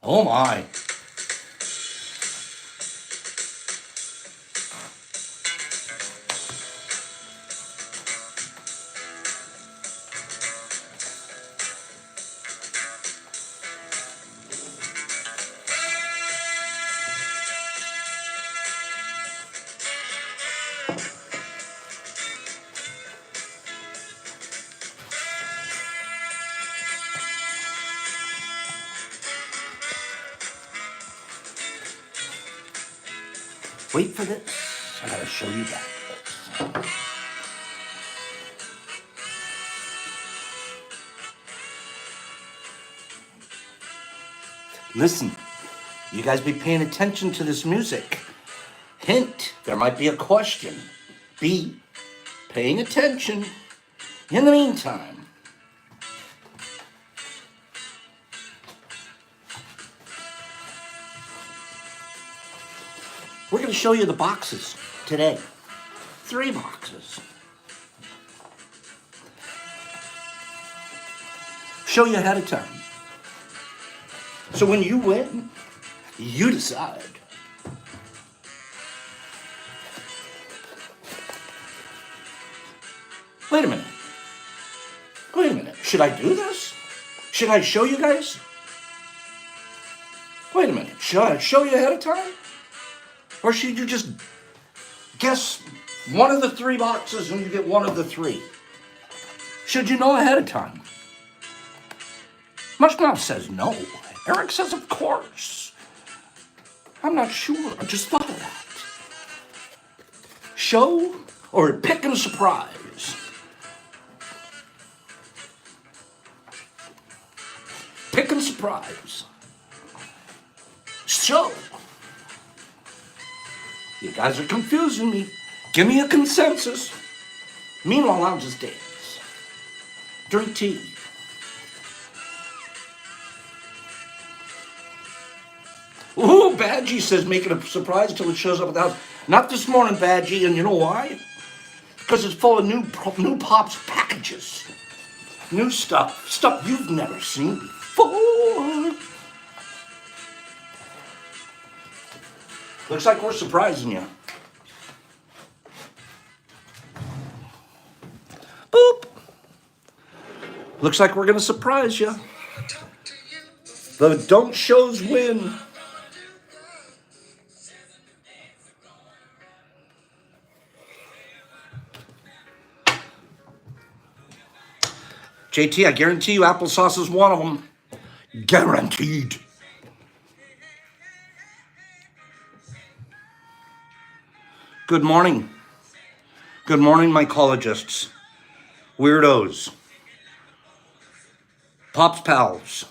Oh my. Wait for this. I gotta show you that. Listen, you guys be paying attention to this music. Hint, there might be a question. Be paying attention. In the meantime, we're going to show you the boxes today. 3 boxes. Show you ahead of time. So when you win, you decide. Wait a minute. Wait a minute. Should I do this? Should I show you guys? Wait a minute. Should I show you ahead of time? Or should you just guess one of the 3 boxes and you get one of the 3? Should you know ahead of time? Michelin says no. Eric says of course. I'm not sure. I just thought of that. Show or pick and surprise? Pick and surprise. Show. You guys are confusing me. Give me a consensus. Meanwhile, I'll just dance. Drink tea. Ooh, Badgie says make it a surprise till it shows up at the house. Not this morning, Badgie, and you know why? Because it's full of new Pops packages. New stuff you've never seen before. Looks like we're surprising you. Boop. Looks like we're going to surprise you. The don't shows win. JT, I guarantee you applesauce is one of them. Guaranteed. Good morning. Good morning, mycologists, weirdos, Pops pals.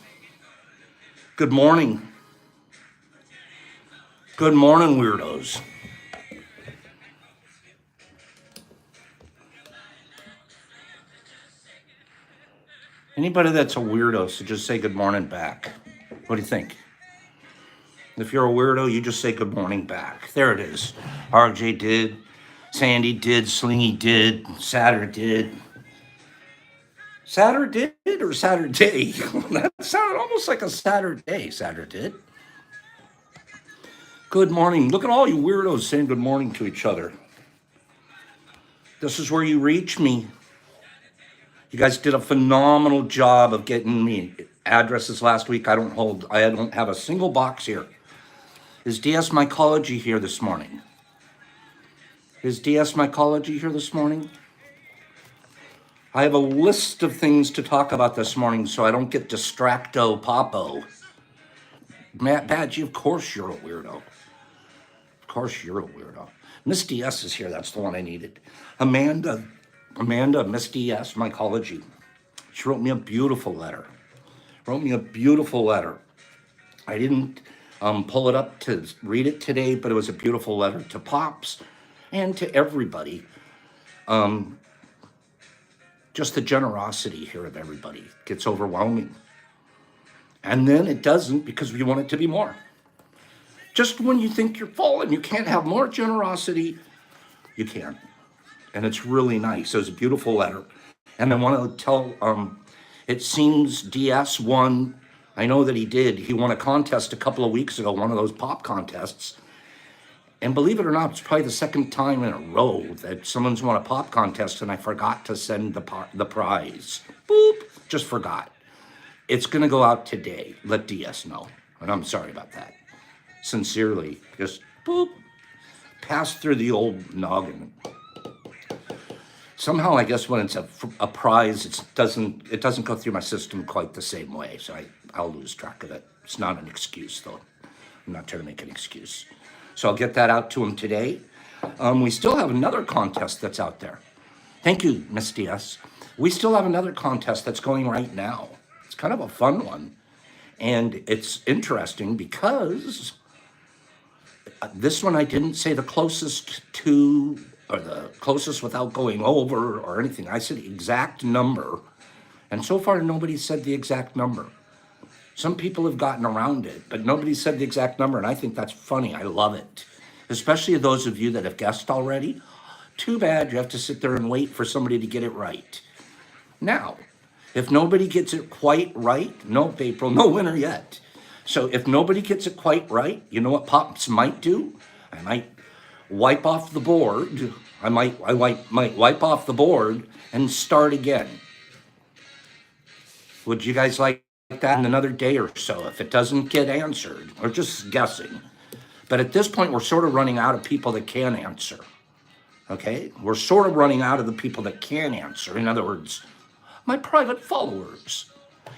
Good morning. Good morning, weirdos. Anybody that's a weirdo should just say good morning back. What do you think? If you're a weirdo, you just say good morning back. There it is. RJ did. Sandy did. Slingy did. Saturday did. Saturday did or Saturday? That sounded almost like a Saturday. Saturday did. Good morning. Look at all you weirdos saying good morning to each other. This is where you reach me. You guys did a phenomenal job of getting me addresses last week. I don't have a single box here. Is DS Mycology here this morning? Is DS Mycology here this morning? I have a list of things to talk about this morning so I don't get distracto popo. Matt Badgie, of course you're a weirdo. Of course you're a weirdo. Miss DS is here. That's the one I needed. Amanda, Miss DS Mycology. She wrote me a beautiful letter. I didn't pull it up to read it today, but it was a beautiful letter to Pops and to everybody. Just the generosity here of everybody gets overwhelming. And then it doesn't because we want it to be more. Just when you think you're full and you can't have more generosity, you can. And it's really nice. It was a beautiful letter. And I want to tell, it seems DS won. I know that he did. He won a contest a couple of weeks ago, one of those pop contests. And believe it or not, it's probably the second time in a row that someone's won a pop contest and I forgot to send the prize. Boop, just forgot. It's going to go out today. Let DS know. And I'm sorry about that. Sincerely, just boop, pass through the old noggin. Somehow, I guess when it's a prize, it doesn't go through my system quite the same way. So I'll lose track of it. It's not an excuse, though. I'm not trying to make an excuse. So I'll get that out to him today. We still have another contest that's out there. Thank you, Miss DS. We still have another contest that's going right now. It's kind of a fun one. And it's interesting because this one I didn't say the closest to, or the closest without going over or anything. I said the exact number. And so far, nobody said the exact number. Some people have gotten around it, but nobody said the exact number, and I think that's funny. I love it. Especially those of you that have guessed already. Too bad you have to sit there and wait for somebody to get it right. Now, if nobody gets it quite right, nope, April, no winner yet. So if nobody gets it quite right, you know what Pops might do? I might wipe off the board. I might wipe off the board and start again. Would you guys like that in another day or so if it doesn't get answered? Or just guessing. But at this point, we're sort of running out of people that can answer. Okay? We're sort of running out of the people that can answer. In other words, My private followers.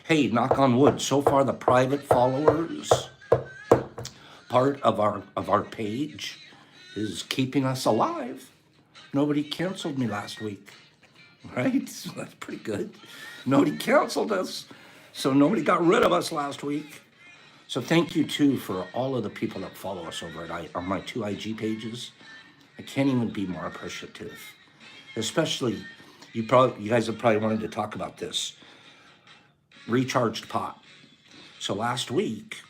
Hey, knock on wood, so far the private followers part of our page is keeping us alive. Nobody canceled me last week, right? So that's pretty good. Nobody canceled us, so nobody got rid of us last week. So thank you too for all of the people that follow us over on my two IG pages. I can't even be more appreciative. Especially, you guys have probably wanted to talk about this. Recharged pot. So last week,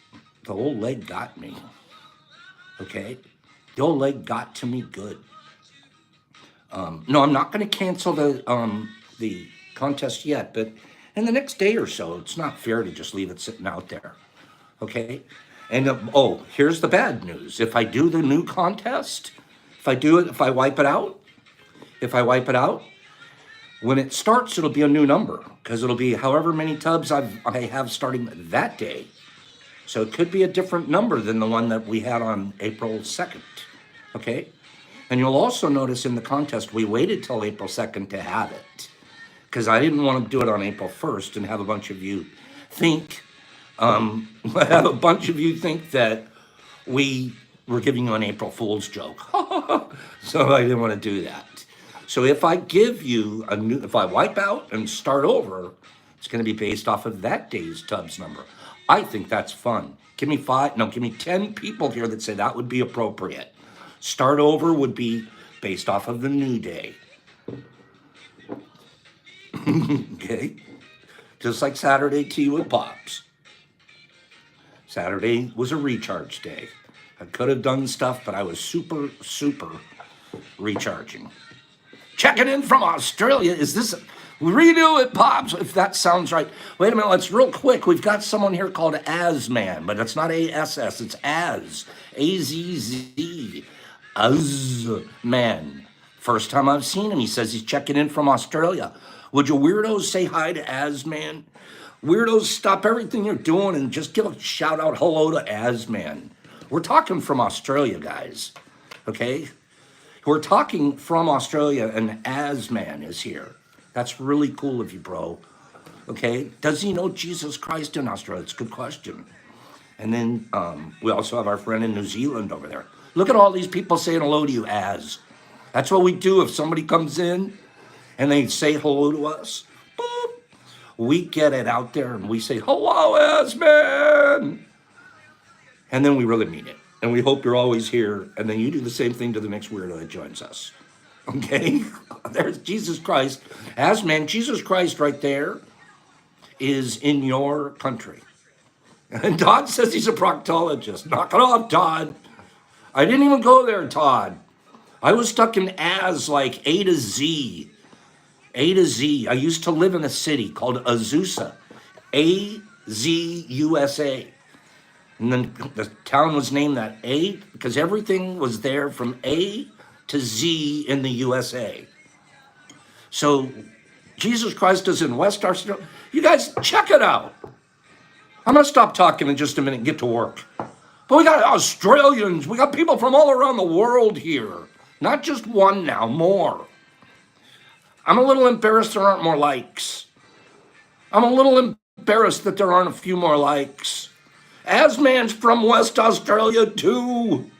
the old leg got me. Okay? The old leg got to me good. No, I'm not going to cancel the contest yet, but in the next day or so, it's not fair to just leave it sitting out there. Okay? And oh, here's the bad news. If I do the new contest, if I wipe it out, when it starts, it'll be a new number because it'll be however many tubs I have starting that day. So it could be a different number than the one that we had on April 2nd. Okay? And you'll also notice in the contest, we waited till April 2nd to have it because I didn't want to do it on April 1st and have a bunch of you think, that we were giving you an April Fool's joke. So I didn't want to do that. So if I give you if I wipe out and start over, it's going to be based off of that day's tubs number. I think that's fun. Give me 10 people here that say that would be appropriate. Start over would be based off of the new day. Okay? Just like Saturday tea with Pops. Saturday was a recharge day. I could have done stuff, but I was super, super recharging. Checking in from Australia. Is this redo it, Pops? If that sounds right. Wait a minute, let's real quick. We've got someone here called Azman, but it's not A-S-S, it's Az. A-Z-Z. Azman. First time I've seen him. He says he's checking in from Australia. Would you weirdos say hi to Azman? Weirdos, stop everything you're doing and just give a shout out hello to Azman. We're talking from Australia, guys. Okay? We're talking from Australia, and Azman is here. That's really cool of you, bro. Okay? Does he know Jesus Christ in Australia? It's a good question. And then we also have our friend in New Zealand over there. Look at all these people saying hello to you, Az. That's what we do if somebody comes in and they say hello to us. Boop. We get it out there and we say, hello, Azman. And then we really mean it. And we hope you're always here. And then you do the same thing to the next weirdo that joins us. Okay? There's Jesus Christ. Azman, Jesus Christ right there is in your country. And Todd says he's a proctologist. Knock it off, Todd. I didn't even go there, Todd. I was stuck in Az like A to Z. A to Z. I used to live in a city called Azusa. A-Z-U-S-A. And then the town was named that A because everything was there from A to Z in the USA. So Jesus Christ is in West Australia. You guys, check it out. I'm going to stop talking in just a minute and get to work. But we got Australians. We got people from all around the world here. Not just one now, more. I'm a little embarrassed there aren't more likes. I'm a little embarrassed that there aren't a few more likes. Azman's from West Australia too.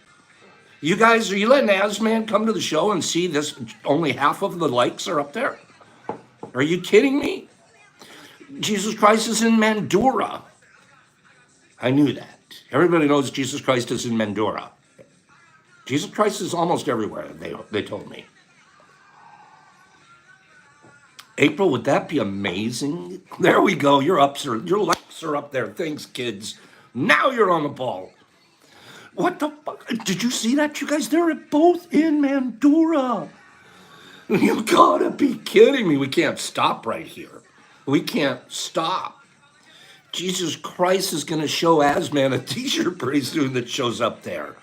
You guys, are you letting Azman come to the show and see this? Only half of the likes are up there? Are you kidding me? Jesus Christ is in Mandurah. I knew that. Everybody knows Jesus Christ is in Mandurah. Jesus Christ is almost everywhere, they told me. April, would that be amazing? There we go. Your likes are up there. Thanks, kids. Now you're on the ball. What the fuck? Did you see that, you guys? They're both in Mandurah. You gotta be kidding me. We can't stop right here. We can't stop. Jesus Christ is going to show Azman a t-shirt pretty soon that shows up there.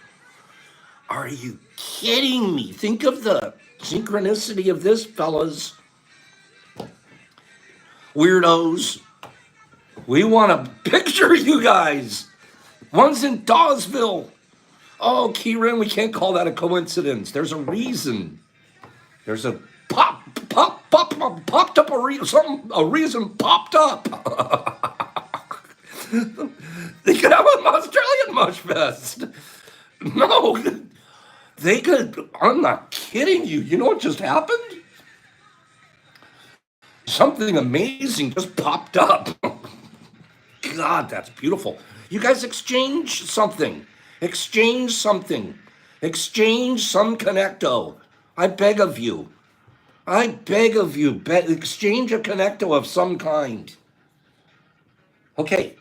Are you kidding me? Think of the synchronicity of this, fellas. Weirdos. We want to picture you guys. One's in Dawesville. Oh, Kieran, we can't call that a coincidence. There's a reason. There's a pop. popped up a reason popped up. They could have an Australian Mush Fest. No, they could. I'm not kidding you. You know what just happened? Something amazing just popped up. God, that's beautiful. You guys exchange something. Exchange something. Exchange some connecto. I beg of you. I beg of you. Exchange a connecto of some kind. Okay.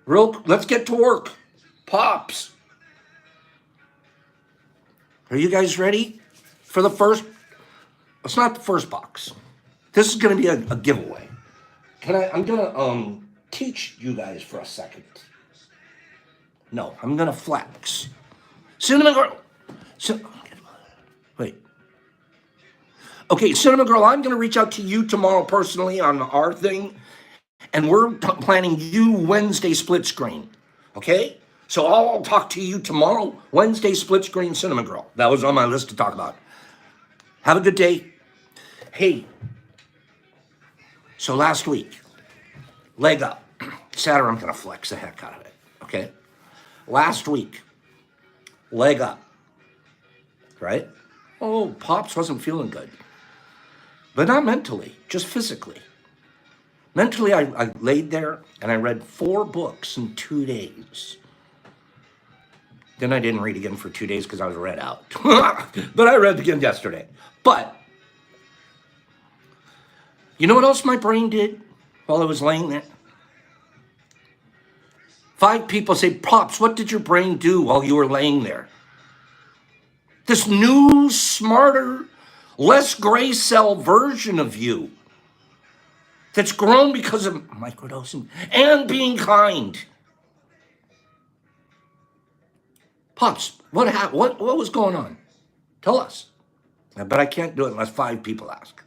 Let's get to work. Pops. Are you guys ready for the first? It's not the first box. This is going to be a giveaway. I'm going to teach you guys for a second. No, I'm going to flex. Cinnamon Girl. Wait. Okay, Cinnamon Girl, I'm going to reach out to you tomorrow personally on our thing. And we're planning you Wednesday split screen. Okay? So I'll talk to you tomorrow, Wednesday split screen, Cinnamon Girl. That was on my list to talk about. Have a good day. Hey. So last week, leg up. Saturday, I'm going to flex the heck out of it. Okay? Last week, leg up. Right? Oh, Pops wasn't feeling good. But not mentally, just physically. Mentally, I laid there and I read 4 books in 2 days. Then I didn't read again for 2 days because I was read out. But I read again yesterday. But, you know what else my brain did while I was laying there? 5 people say, Pops, what did your brain do while you were laying there? This new, smarter, less gray cell version of you that's grown because of microdosing and being kind. Pops, what happened? What was going on? Tell us. But I can't do it unless 5 people ask.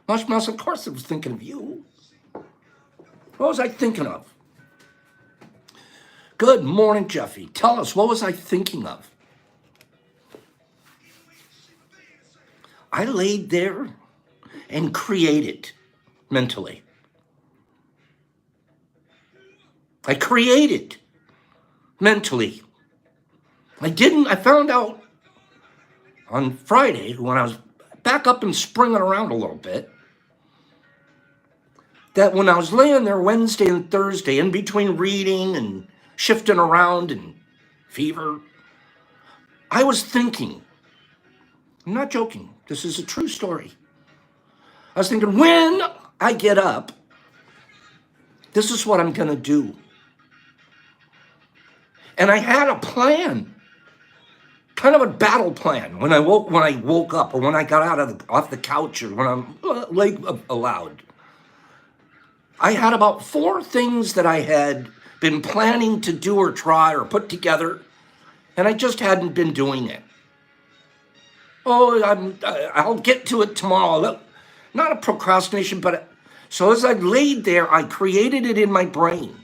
Mush Mouse, of course I was thinking of you. What was I thinking of? Good morning, Jeffy. Tell us, what was I thinking of? I laid there and created mentally. I created mentally. I found out on Friday when I was back up and springing around a little bit that when I was laying there Wednesday and Thursday in between reading and shifting around and fever, I was thinking, I'm not joking, this is a true story. I was thinking, when I get up, this is what I'm going to do. And I had a plan, kind of a battle plan when I woke up or when I got off the couch or when I'm like aloud. I had about 4 things that I had been planning to do or try or put together, and I just hadn't been doing it. Oh, I'll get to it tomorrow. Not a procrastination, but so as I laid there, I created it in my brain.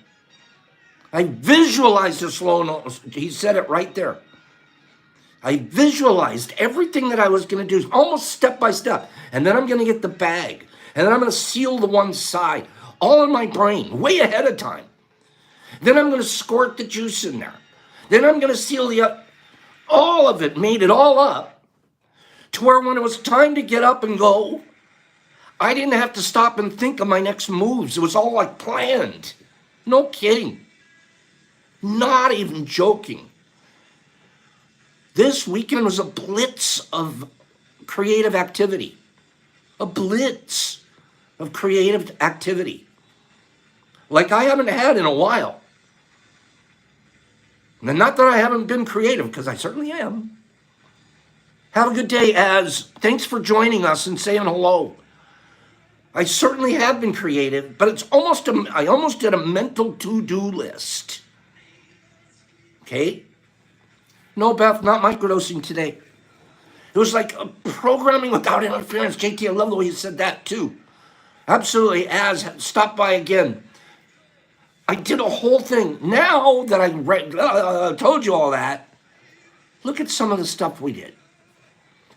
I visualized the slow. He said it right there. I visualized everything that I was going to do, almost step by step. And then I'm going to get the bag. And then I'm going to seal the one side, all in my brain, way ahead of time. Then I'm going to squirt the juice in there. Then I'm going to seal all of it, made it all up, to where when it was time to get up and go, I didn't have to stop and think of my next moves. It was all like planned. No kidding. Not even joking. This weekend was a blitz of creative activity. A blitz of creative activity. Like I haven't had in a while. And not that I haven't been creative, because I certainly am. Have a good day, Az. Thanks for joining us and saying hello. I certainly have been creative, but I almost did a mental to-do list. Okay? No, Beth, not microdosing today. It was like programming without interference. JT, I love the way you said that too. Absolutely, Az, stop by again. I did a whole thing. Now that I told you all that, look at some of the stuff we did.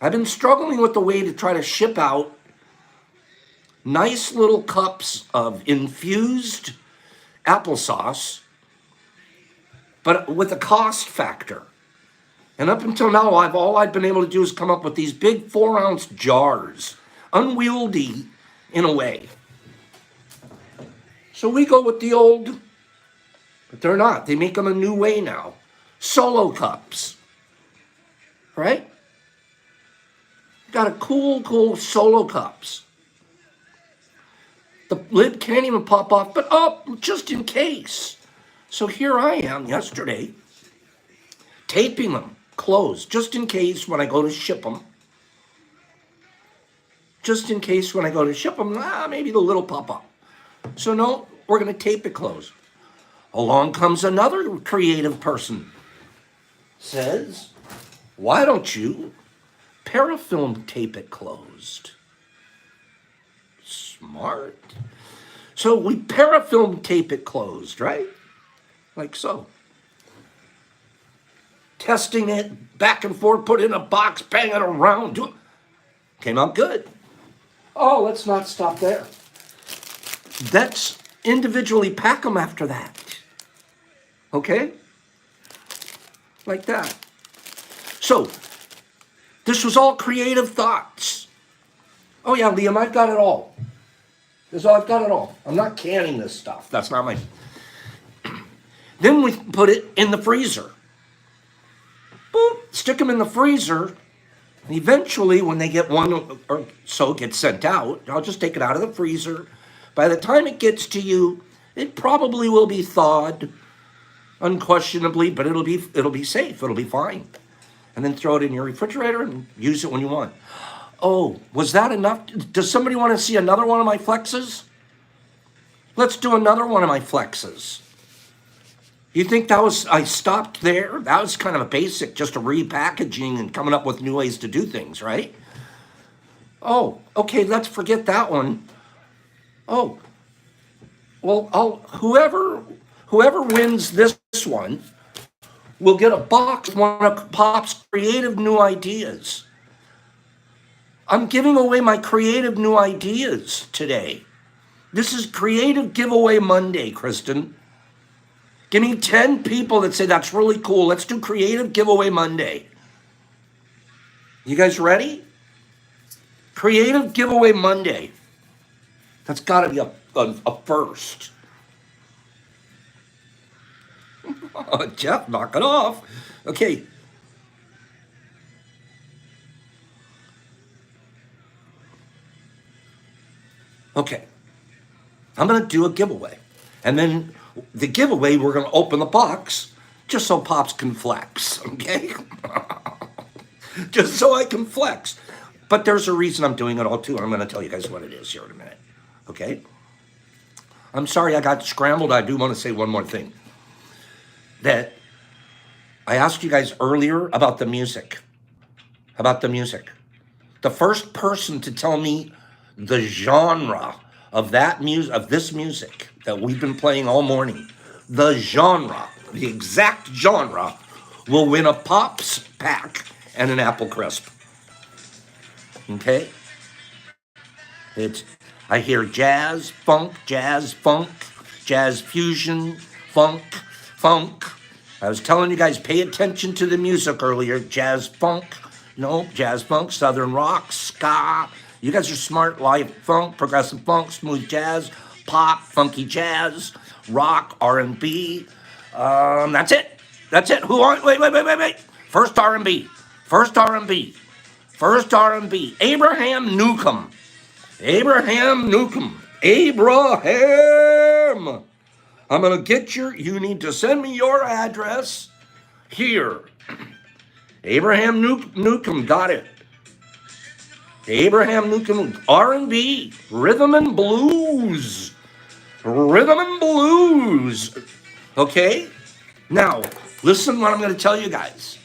I've been struggling with the way to try to ship out nice little cups of infused applesauce, but with a cost factor. And up until now, all I've been able to do is come up with these big 4-ounce jars, unwieldy in a way. So we go with the old, but they're not. They make them a new way now. Solo cups, right? Got a cool solo cups. The lid can't even pop off, but just in case. So here I am yesterday, taping them closed, just in case when I go to ship them. Just in case when I go to ship them, maybe the lid will pop up. So no, we're going to tape it closed. Along comes another creative person. Says, why don't you parafilm tape it closed? Smart. So we parafilm tape it closed, right? Like so. Testing it, back and forth, put it in a box, bang it around. Came out good. Oh, let's not stop there. Let's individually pack them after that. Okay? Like that. So, this was all creative thoughts. Oh yeah, Liam, I've got it all. I've got it all. I'm not canning this stuff. That's not my... Then we put it in the freezer. Boom, stick them in the freezer. And eventually, when they get one or so gets sent out, I'll just take it out of the freezer. By the time it gets to you, it probably will be thawed, unquestionably, but it'll be safe. It'll be fine. And then throw it in your refrigerator and use it when you want. Oh, was that enough? Does somebody want to see another one of my flexes? Let's do another one of my flexes. You think I stopped there? That was kind of a basic, just a repackaging and coming up with new ways to do things, right? Oh, okay, let's forget that one. Oh, well, whoever wins this one will get a box of one of Pop's creative new ideas. I'm giving away my creative new ideas today. This is Creative Giveaway Monday, Kristen. Give me 10 people that say that's really cool. Let's do Creative Giveaway Monday. You guys ready? Creative Giveaway Monday. That's got to be a first. Jeff, knock it off. Okay. Okay. I'm going to do a giveaway. And then the giveaway, we're going to open the box just so Pops can flex, okay? Just so I can flex. But there's a reason I'm doing it all too. I'm going to tell you guys what it is here in a minute, okay? I'm sorry I got scrambled. I do want to say one more thing. That I asked you guys earlier about the music. The first person to tell me the genre of this music that we've been playing all morning, the exact genre, will win a Pops pack and an apple crisp. Okay? I hear jazz, funk, jazz fusion, funk. I was telling you guys, pay attention to the music earlier. Jazz funk, southern rock, ska. You guys are smart. Live funk, progressive funk, smooth jazz, pop, funky jazz, rock, R&B. That's it. Wait. First R&B. Abraham Newcomb. I'm going to get you need to send me your address here. Abraham Newcomb, got it. Abraham Newcomb, R&B, rhythm and blues. Okay? Now, listen what I'm going to tell you guys.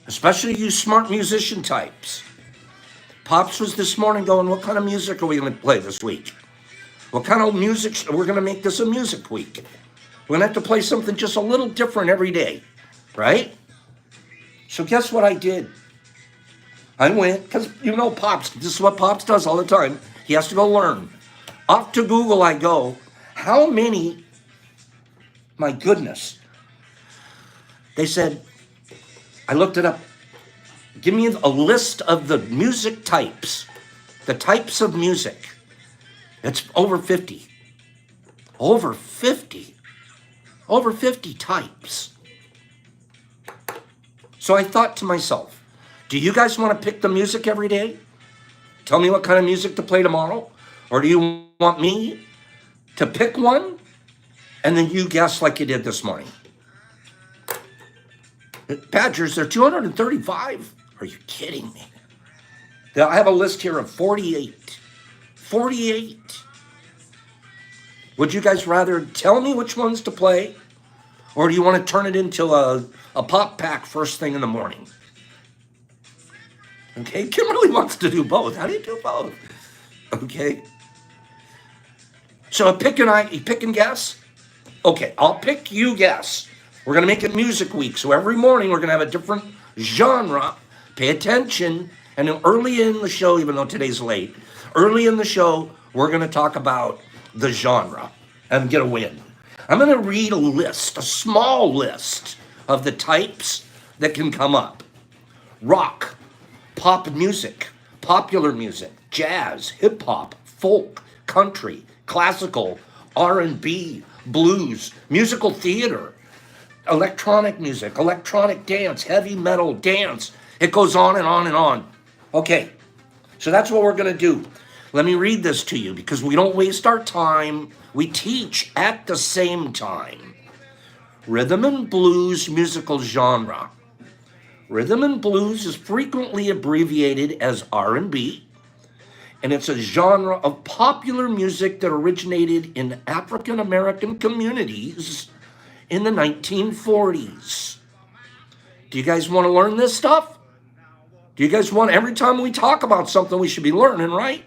Especially you smart musician types. Pops was this morning going, what kind of music are we going to play this week? What kind of music? We're going to make this a music week. We're going to have to play something just a little different every day, right? So guess what I did? I went, because Pops, this is what Pops does all the time. He has to go learn. Off to Google I go. How many? My goodness. They said, I looked it up. Give me a list of the music types, the types of music. It's over 50. Over 50. Over 50 types. So I thought to myself, do you guys want to pick the music every day? Tell me what kind of music to play tomorrow? Or do you want me to pick one and then you guess like you did this morning? Badgers, they're 235. Are you kidding me? I have a list here of 48. 48. Would you guys rather tell me which ones to play? Or do you want to turn it into a pop pack first thing in the morning? Okay, Kimberly wants to do both. How do you do both? Okay. So pick and guess? Okay, I'll pick, you guess. We're going to make it music week. So every morning we're going to have a different genre. Pay attention. And then early in the show, even though today's late, early in the show, we're going to talk about the genre and get a win. I'm going to read a list, a small list of the types that can come up. Rock, pop music, popular music, jazz, hip hop, folk, country, classical, R&B, blues, musical theater, electronic music, electronic dance, heavy metal dance. It goes on and on and on. Okay, so that's what we're going to do. Let me read this to you because we don't waste our time. We teach at the same time. Rhythm and blues musical genre. Rhythm and blues is frequently abbreviated as R&B, and it's a genre of popular music that originated in African American communities in the 1940s. Do you guys want to learn this stuff? Do you guys want, every time we talk about something, we should be learning, right?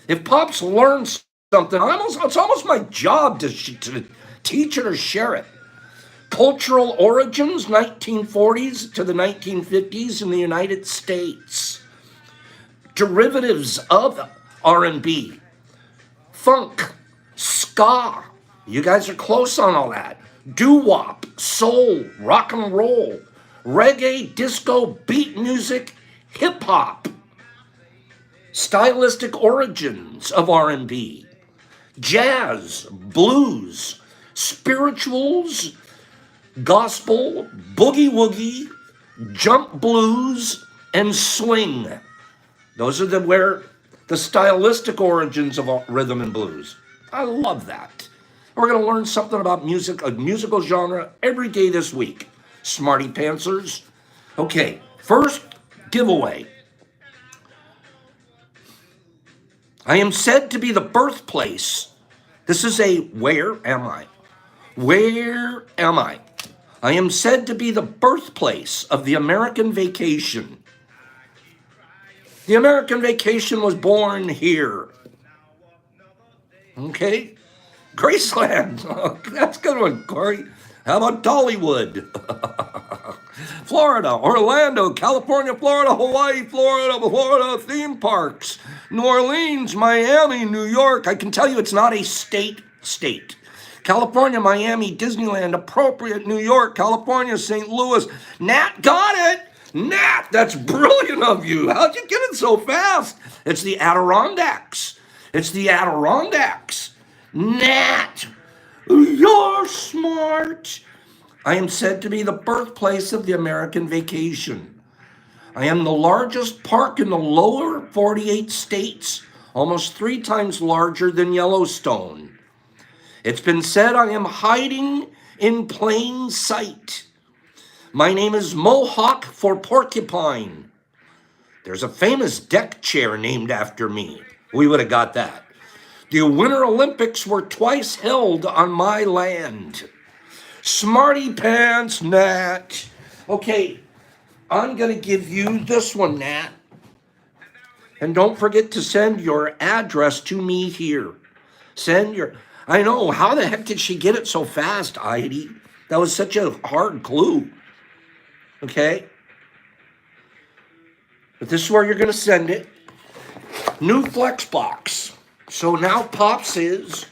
If Pops learns something, it's almost my job to teach it or share it. Cultural origins, 1940s to the 1950s in the United States. Derivatives of R&B. Funk, ska. You guys are close on all that. Doo-wop, soul, rock and roll, reggae, disco, beat music, hip-hop. Stylistic origins of R&B. Jazz, blues, spirituals, gospel, boogie-woogie, jump blues, and swing. Those are the stylistic origins of rhythm and blues. I love that. We're going to learn something about music, a musical genre, every day this week. Smarty Pantsers. Okay, first giveaway. I am said to be the birthplace. This is a where am I? Where am I? I am said to be the birthplace of the American vacation. The American vacation was born here. Okay? Graceland. Oh, that's a good one, Corey. How about Dollywood? Florida, Orlando, California, Florida, Hawaii, Florida, theme parks. New Orleans, Miami, New York. I can tell you it's not a state. California, Miami, Disneyland, appropriate, New York, California, St. Louis. Nat got it. Nat, that's brilliant of you. How'd you get it so fast? It's the Adirondacks. Nat, you're smart. I am said to be the birthplace of the American vacation. I am the largest park in the lower 48 states, almost 3 times larger than Yellowstone. It's been said I am hiding in plain sight. My name is Mohawk for Porcupine. There's a famous deck chair named after me. We would have got that. The Winter Olympics were twice held on my land. Smarty Pants, Nat. Okay, I'm going to give you this one, Nat. And don't forget to send your address to me here. I know, how the heck did she get it so fast, Heidi? That was such a hard clue. Okay? But this is where you're going to send it. New flex box. So now Pops is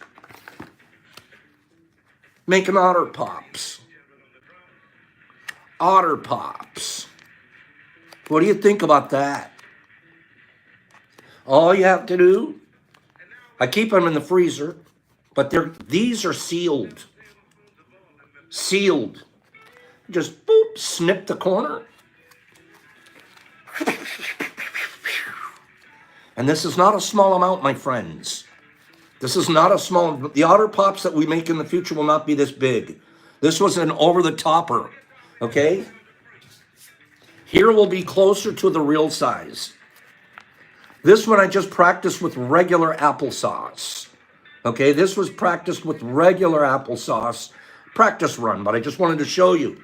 making Otter Pops. Otter Pops. What do you think about that? All you have to do, I keep them in the freezer, but these are sealed. Sealed. Just boop, snip the corner. And this is not a small amount, my friends. This is not a small, the Otter Pops that we make in the future will not be this big. This was an over-the-topper, okay? Here will be closer to the real size. This one I just practiced with regular applesauce. Okay, this was practiced with regular applesauce. Practice run, but I just wanted to show you.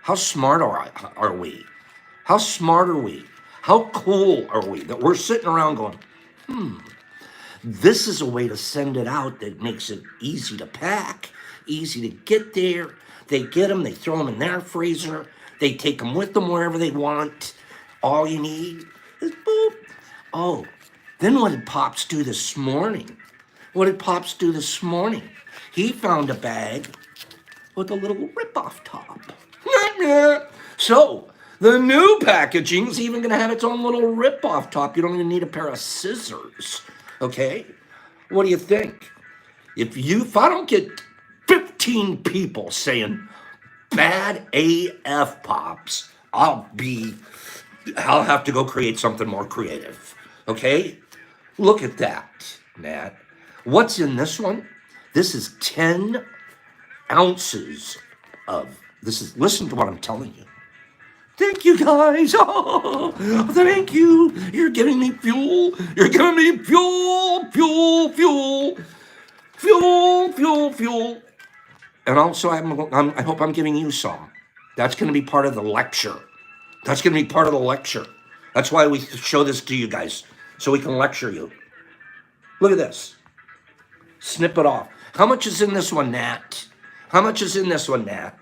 How smart are we? How smart are we? How cool are we that we're sitting around going, this is a way to send it out that makes it easy to pack, easy to get there. They get them, they throw them in their freezer. They take them with them wherever they want. All you need is boop. Oh, then what did Pops do this morning? What did Pops do this morning? He found a bag with a little rip-off top. So, the new packaging's even going to have its own little rip-off top. You don't even need a pair of scissors, okay? What do you think? If I don't get 15 people saying bad AF Pops, I'll have to go create something more creative, okay? Look at that, Nat. What's in this one? This is 10 ounces of, listen to what I'm telling you. Thank you, guys. Oh, thank you. You're giving me fuel. You're giving me fuel, fuel, fuel, fuel, fuel, fuel. And also, I hope I'm giving you some. That's going to be part of the lecture. That's going to be part of the lecture. That's why we show this to you guys, so we can lecture you. Look at this. Snip it off. How much is in this one, Nat? How much is in this one, Nat?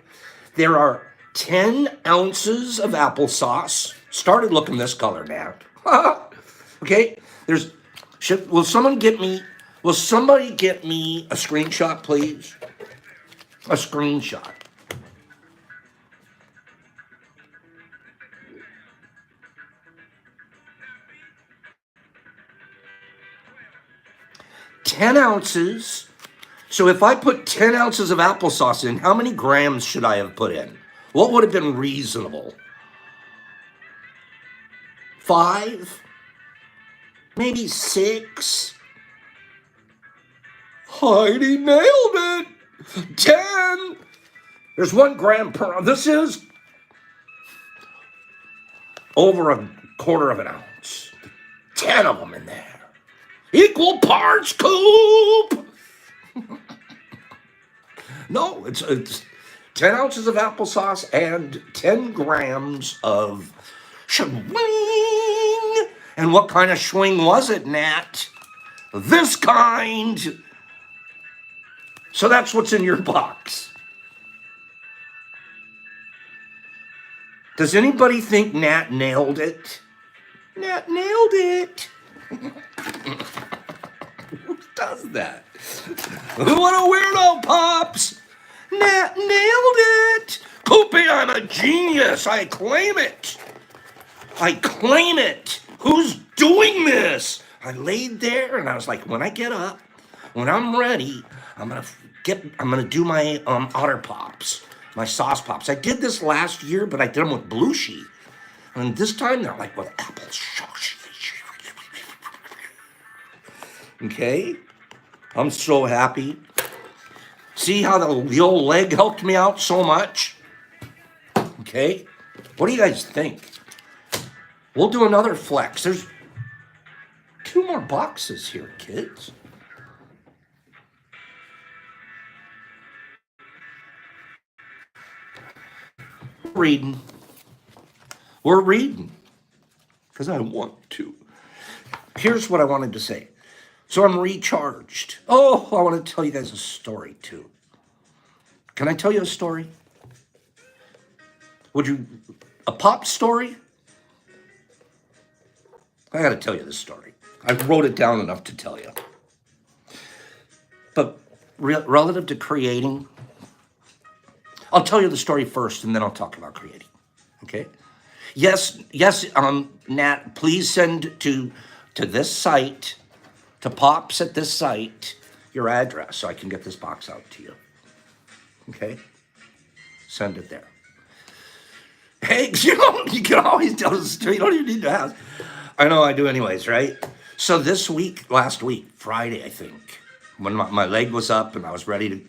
There are 10 ounces of applesauce. Started looking this color, Nat. Okay? Will somebody get me a screenshot, please? A screenshot. $10 ounces. So if I put 10 ounces of applesauce in, how many grams should I have put in? What would have been reasonable? 5? Maybe 6? Heidi nailed it! 10! There's 1 gram per, this is over a quarter of an ounce. 10 of them in there. Equal parts, Coop! No, it's 10 ounces of applesauce and 10 grams of swing. And what kind of swing was it, Nat? This kind. So that's what's in your box. Does anybody think Nat nailed it? Nat nailed it. Who does that? What a weirdo, Pops! Nat nailed it! Poopy, I'm a genius! I claim it! I claim it! Who's doing this? I laid there and I was like, when I get up, when I'm ready, I'm gonna do my Otter Pops, my sauce pops. I did this last year, but I did them with Blueshy. And this time they're like with apple sauce. Okay? I'm so happy. See how the old leg helped me out so much? Okay? What do you guys think? We'll do another flex. There's 2 more boxes here, kids. We're reading. Because I want to. Here's what I wanted to say. So I'm recharged. Oh, I want to tell you guys a story too. Can I tell you a story? A pop story? I got to tell you this story. I wrote it down enough to tell you. But relative to creating, I'll tell you the story first, and then I'll talk about creating. Okay? Yes. Nat, please send to this site, to Pops at this site, your address so I can get this box out to you. Okay? Send it there. Hey, you can always tell the story. You don't even need to ask. I know I do anyways, right? So last week, Friday, I think, when my leg was up and I was ready to,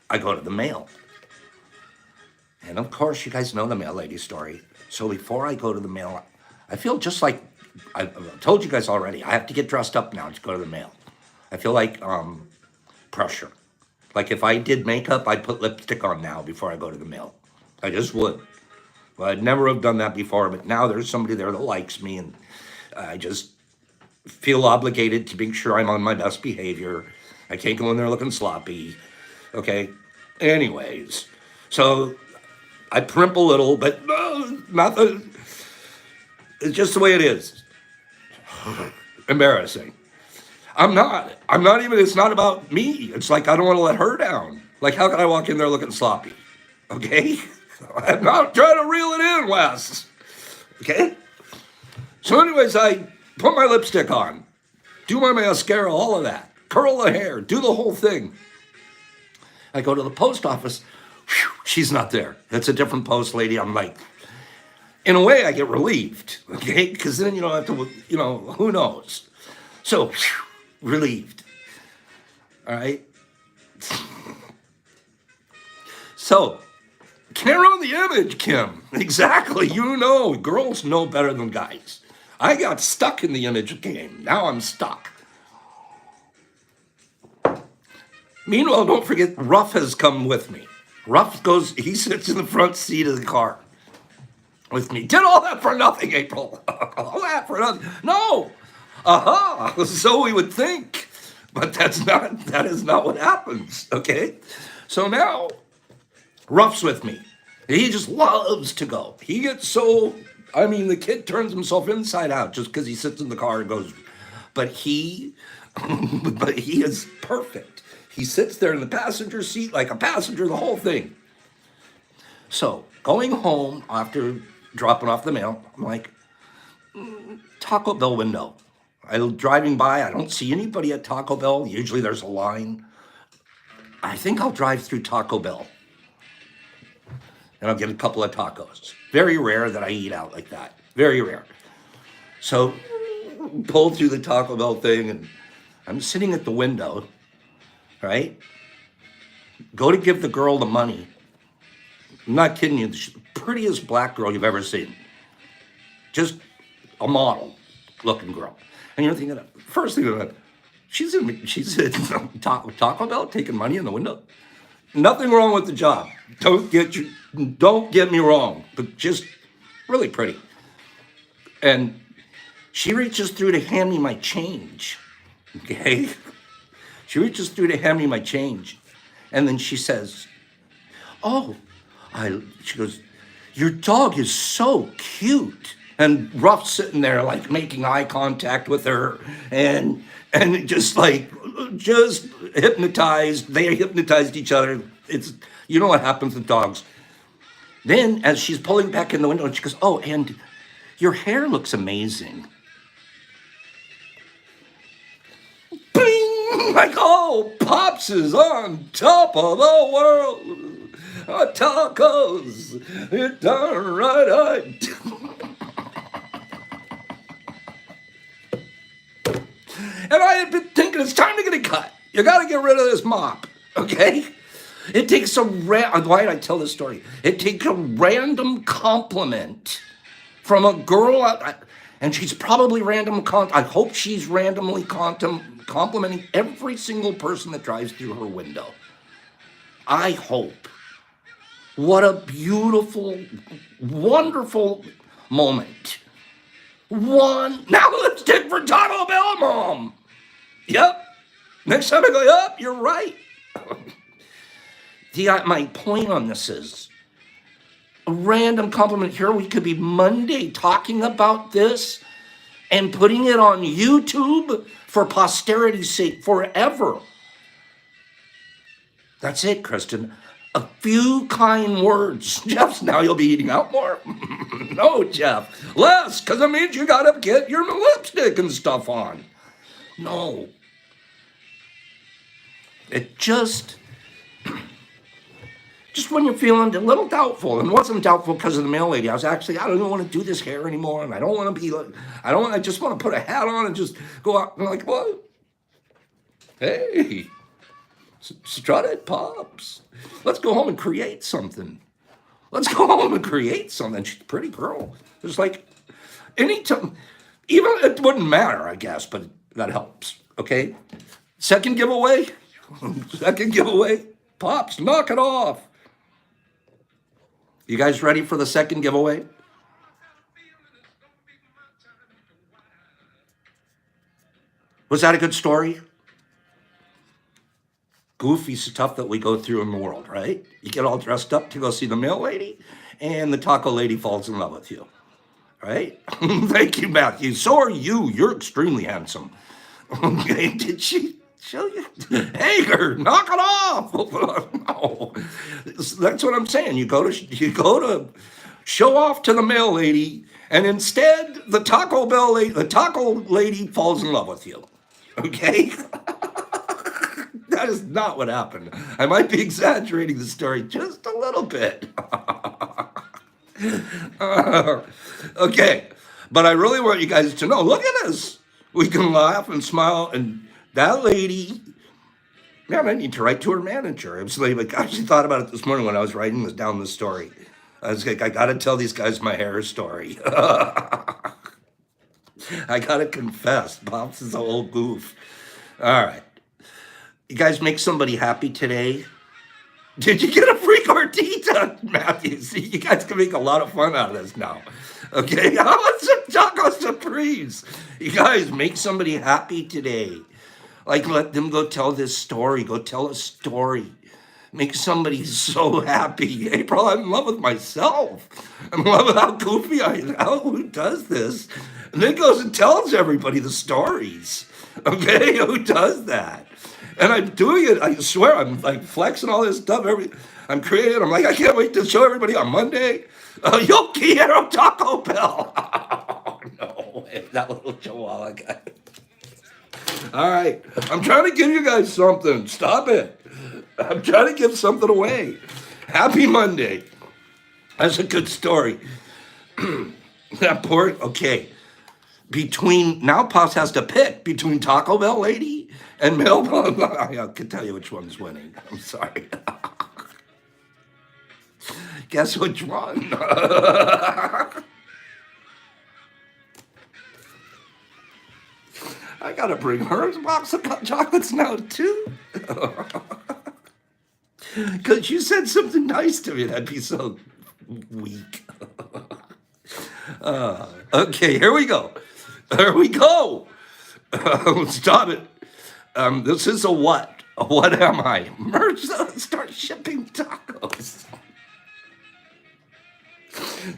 I go to the mail. And of course, you guys know the mail lady story. So before I go to the mail, I feel just like, I've told you guys already, I have to get dressed up now to go to the mail. I feel like pressure. Like if I did makeup, I'd put lipstick on now before I go to the mail. I just would. Well, I'd never have done that before, but now there's somebody there that likes me, and I just feel obligated to make sure I'm on my best behavior. I can't go in there looking sloppy. Okay? Anyways, so I primp a little, but nothing. It's just the way it is. Embarrassing. I'm not even, it's not about me. It's like I don't want to let her down. Like, how can I walk in there looking sloppy? Okay? I'm not trying to reel it in, Wes. Okay? So anyways, I put my lipstick on, do my mascara, all of that, curl the hair, do the whole thing. I go to the post office. Whew, she's not there. That's a different post lady. I'm like, in a way, I get relieved, okay? Because then you don't have to, who knows? So, whew, relieved. All right? So, camera on the image, Kim. Exactly. Girls know better than guys. I got stuck in the image game. Now I'm stuck. Meanwhile, don't forget, Ruff has come with me. He sits in the front seat of the car with me. Did all that for nothing, April. All that for nothing. No. So we would think. But that is not what happens, okay? So now, Ruff's with me. He just loves to go. He gets the kid turns himself inside out just because he sits in the car and goes, but he is perfect. He sits there in the passenger seat like a passenger, the whole thing. So going home after dropping off the mail, I'm like, Taco Bell window. I'm driving by, I don't see anybody at Taco Bell. Usually there's a line. I think I'll drive through Taco Bell. And I'll get a couple of tacos. Very rare that I eat out like that. Very rare. So, pulled through the Taco Bell thing, and I'm sitting at the window, right? Go to give the girl the money. I'm not kidding you. She's the prettiest black girl you've ever seen. Just a model-looking girl. And you're thinking, first thing about, she's at Taco Bell taking money in the window. Nothing wrong with the job. Don't get me wrong, but just really pretty. And she reaches through to hand me my change. Okay? She reaches through to hand me my change. And then she says, she goes, your dog is so cute. And Ruff's sitting there like making eye contact with her and just hypnotized. They hypnotized each other. It's, you know what happens with dogs. Then as she's pulling back in the window, she goes, and your hair looks amazing. Bing! Like, Pops is on top of the world. Tacos, you're darn right. And I had been thinking, it's time to get a cut. You got to get rid of this mop, okay? It takes why did I tell this story? It takes a random compliment from a girl, and she's probably I hope she's randomly complimenting every single person that drives through her window. I hope. What a beautiful, wonderful moment. Now let's take for Taco Bell, Mom. Yep. Next time I go, yep, you're right. My point on this is a random compliment here. We could be Monday talking about this, and putting it on YouTube for posterity's sake forever. That's it, Kristen. A few kind words. Jeff's now you'll be eating out more. No, Jeff. Less, because it means you got to get your lipstick and stuff on. No. It just when you're feeling a little doubtful, and it wasn't doubtful because of the mail lady. I was actually, I don't want to do this hair anymore, and I don't want to be like, I just want to put a hat on and just go out. And I'm like, what? Hey, strut it, Pops. Let's go home and create something. Let's go home and create something. She's a pretty girl. It's like, anytime, even, it wouldn't matter, I guess, but that helps, okay? Second giveaway. Second giveaway. Pops, knock it off. You guys ready for the second giveaway? Was that a good story? Goofy stuff that we go through in the world, right? You get all dressed up to go see the mail lady, and the taco lady falls in love with you, right? Thank you, Matthew. So are you. You're extremely handsome. Okay, did she show you? Hager, knock it off. No. That's what I'm saying. You go to show off to the mail lady, and instead the taco lady falls in love with you. Okay? That is not what happened. I might be exaggerating the story just a little bit. Okay, but I really want you guys to know, look at us. We can laugh and smile, and that lady, man, I need to write to her manager. I was like, I actually thought about it this morning when I was writing down the story. I was like, I got to tell these guys my hair story. I got to confess, Pops is a whole goof. All right. You guys make somebody happy today? Did you get a free gordita, Matthew? See, you guys can make a lot of fun out of this now. Okay, how about some taco surprise? You guys make somebody happy today. Like, let them go tell this story. Go tell a story. Make somebody so happy. April, I'm in love with myself. I'm in love with how goofy I am. Who does this? And then goes and tells everybody the stories. Okay, who does that? And I'm doing it, I swear, I'm like flexing all this stuff. I'm creating, I'm like, I can't wait to show everybody on Monday. Yo quiero Taco Bell. Oh, no, that little chihuahua guy. All right, I'm trying to give you guys something. Stop it. I'm trying to give something away. Happy Monday. That's a good story. That poor, okay. Now Pops has to pick between Taco Bell lady and Mailbox. I can tell you which one's winning. I'm sorry. Guess which one? I gotta bring her a box of chocolates now too. Because you said something nice to me. That'd be so weak. Okay, here we go. There we go. Stop it. This is a what? A what am I? Merch, start shipping tacos.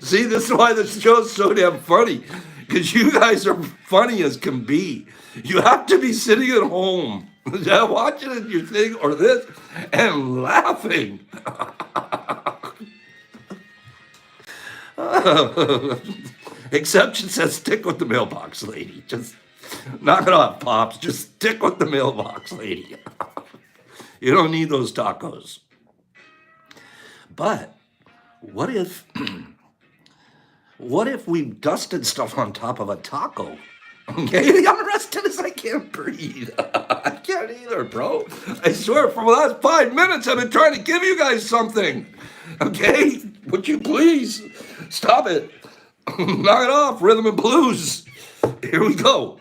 See, this is why this show's so damn funny. Because you guys are funny as can be. You have to be sitting at home, watching it, your thing, or this, and laughing. Exception says stick with the mailbox lady. Just knock it off, Pops. Just stick with the mailbox lady. You don't need those tacos. But what if we dusted stuff on top of a taco? Okay, I'm rested as I can't breathe. I can't either, bro. I swear, for the last 5 minutes, I've been trying to give you guys something. Okay, would you please stop it? Knock it off, rhythm and blues. Here we go.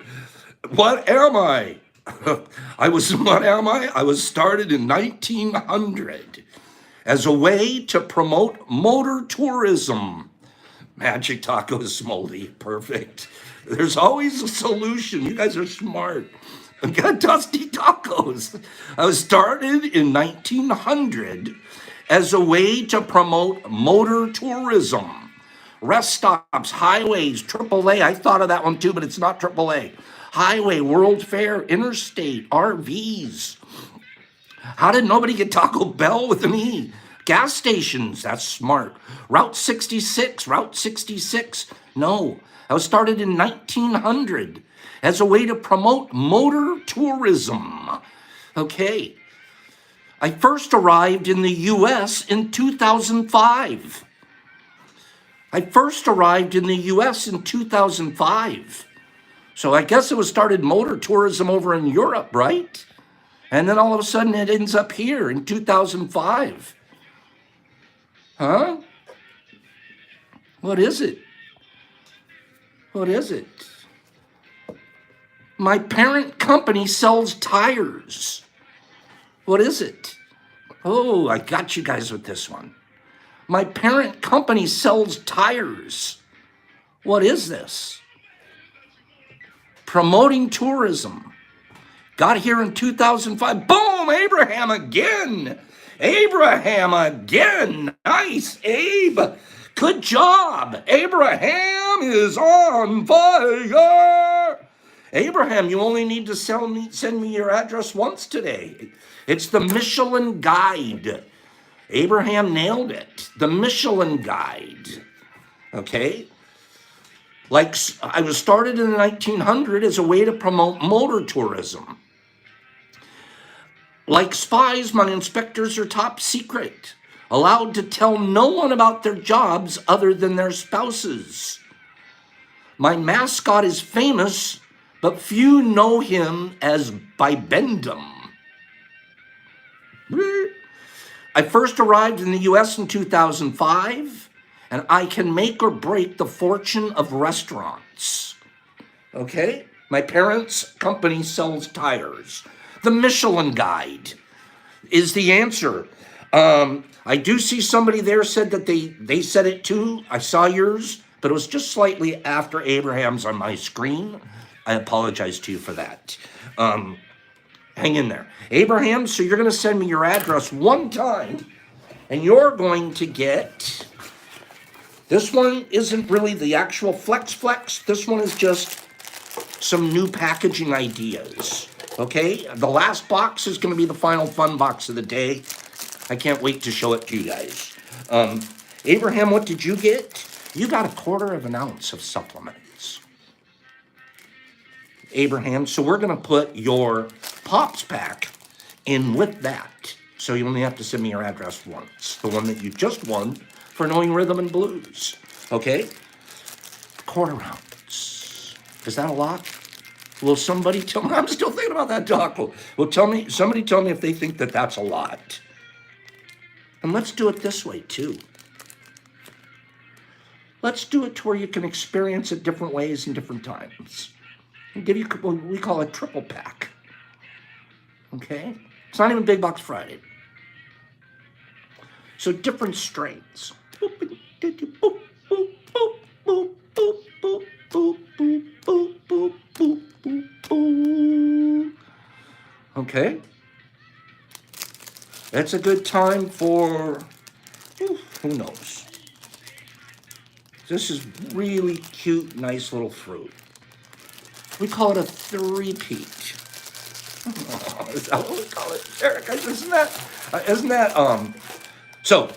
What am I? What am I? I was started in 1900 as a way to promote motor tourism. Magic tacos, Smoldy, perfect. There's always a solution. You guys are smart. I got dusty tacos. I was started in 1900 as a way to promote motor tourism. rest stops, highways, AAA. I thought of that one too, but it's not AAA. Highway, World Fair, interstate, RVs. How did nobody get Taco Bell with an E? Gas stations, that's smart. Route 66, Route 66. No, that was started in 1900 as a way to promote motor tourism. Okay. I first arrived in the US in 2005. I first arrived in the US in 2005. So I guess it was started motor tourism over in Europe, right? And then all of a sudden it ends up here in 2005. Huh? What is it? What is it? My parent company sells tires. What is it? Oh, I got you guys with this one. My parent company sells tires. What is this? Promoting tourism. Got here in 2005. Boom, Abraham again. Abraham again. Nice, Abe. Good job. Abraham is on fire. Abraham, you only need to send me your address once today. It's the Michelin Guide. Abraham nailed it. The Michelin Guide. Okay? Like, I was started in the 1900 as a way to promote motor tourism. Like spies, my inspectors are top secret, allowed to tell no one about their jobs other than their spouses. My mascot is famous, but few know him as Bibendum. I first arrived in the US in 2005, and I can make or break the fortune of restaurants. Okay? My parents' company sells tires. The Michelin Guide is the answer. I do see somebody there said that they said it too. I saw yours, but it was just slightly after Abraham's on my screen. I apologize to you for that. Hang in there. Abraham, so you're going to send me your address one time, and you're going to get... This one isn't really the actual flex. This one is just some new packaging ideas. Okay? The last box is going to be the final fun box of the day. I can't wait to show it to you guys. Abraham, what did you get? You got 1/4 ounce of supplements. Abraham, so we're going to put your Pops pack in with that. So you only have to send me your address once. The one that you just won for knowing rhythm and blues. Okay? 1/4 ounce. Is that a lot? Will somebody tell me? I'm still thinking about that, Doc. Well, somebody tell me if they think that that's a lot. And let's do it this way, too. Let's do it to where you can experience it different ways and different times. And give you what we call a triple pack. Okay? It's not even Big Box Friday. So different strains. Okay? That's a good time for, who knows? This is really cute, nice little fruit. We call it a three-peat. Oh, is that what we call it, Eric? Isn't that, so,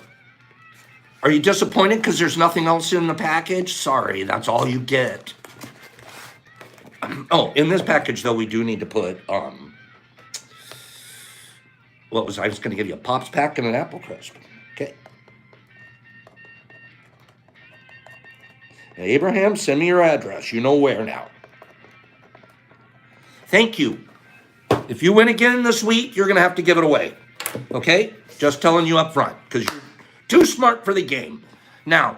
are you disappointed because there's nothing else in the package? Sorry, that's all you get. Oh, in this package, though, we do need to put, I was going to give you a Pops pack and an Apple Crisp. Okay. Abraham, send me your address. You know where now. Thank you. If you win again this week, you're going to have to give it away. Okay? Just telling you up front, because you're too smart for the game. Now,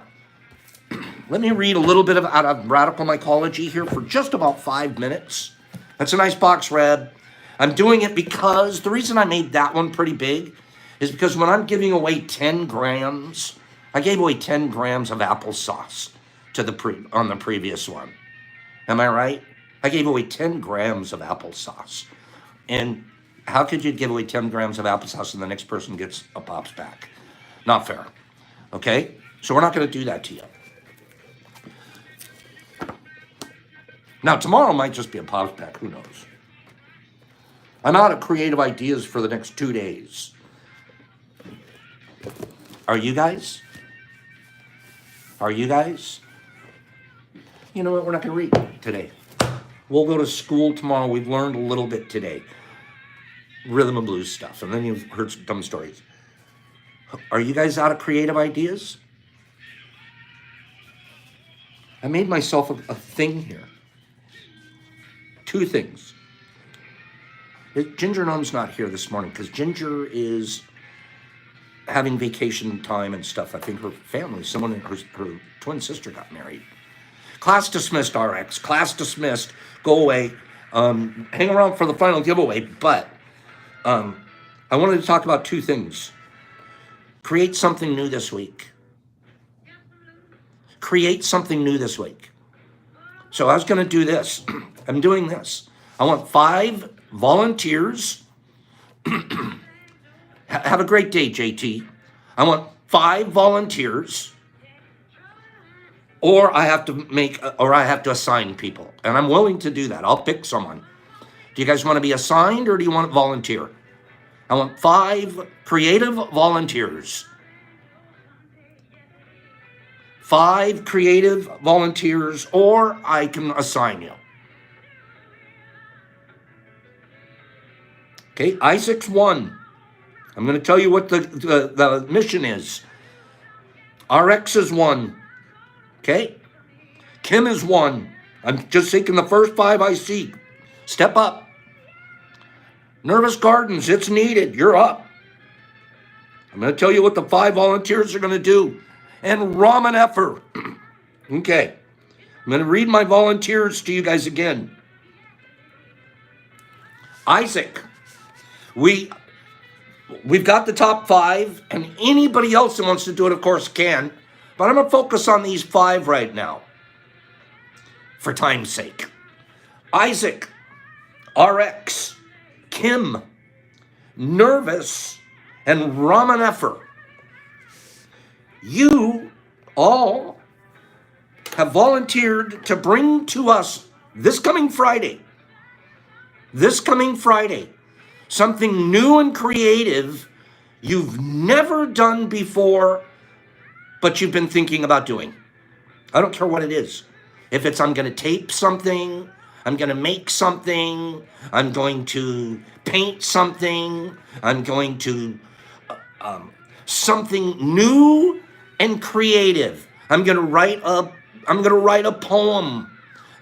let me read a little bit out of Radical Mycology here for just about 5 minutes. That's a nice box, Red. I'm doing it because the reason I made that one pretty big is because when I'm giving away 10 grams, I gave away 10 grams of applesauce on the previous one. Am I right? I gave away 10 grams of applesauce. And how could you give away 10 grams of applesauce and the next person gets a Pops pack? Not fair. Okay? So we're not going to do that to you. Now, tomorrow might just be a pause pack. Who knows? I'm out of creative ideas for the next 2 days. Are you guys? Are you guys? You know what? We're not going to read today. We'll go to school tomorrow. We've learned a little bit today. Rhythm and blues stuff. And then you've heard some dumb stories. Are you guys out of creative ideas? I made myself a thing here. 2 things. Ginger Nunn's not here this morning because Ginger is having vacation time and stuff. I think her family, her twin sister got married. Class dismissed, RX. Class dismissed. Go away. Hang around for the final giveaway. But I wanted to talk about 2 things. Create something new this week. Create something new this week. So I was going to do this. I'm doing this. I want 5 volunteers. Have a great day, JT. I want 5 volunteers, or I have to assign people, and I'm willing to do that. I'll pick someone. Do you guys want to be assigned, or do you want to volunteer? I want 5 creative volunteers. 5 creative volunteers, or I can assign you. Okay, Isaac's 1. I'm going to tell you what the mission is. RX is 1. Okay? Kim is 1. I'm just taking the first 5 I see. Step up. Nervous Gardens, it's needed. You're up. I'm going to tell you what the 5 volunteers are going to do. And Ramen Effer. Okay. I'm going to read my volunteers to you guys again. Isaac. We've got the top 5, and anybody else that wants to do it, of course, can. But I'm going to focus on these 5 right now for time's sake. Isaac, RX, Kim, Nervous, and Ramen Effer. You all have volunteered to bring to us this coming Friday, something new and creative you've never done before, but you've been thinking about doing. I don't care what it is. If it's I'm going to tape something, I'm going to make something, I'm going to paint something, I'm going to something new and creative. I'm going to write a poem.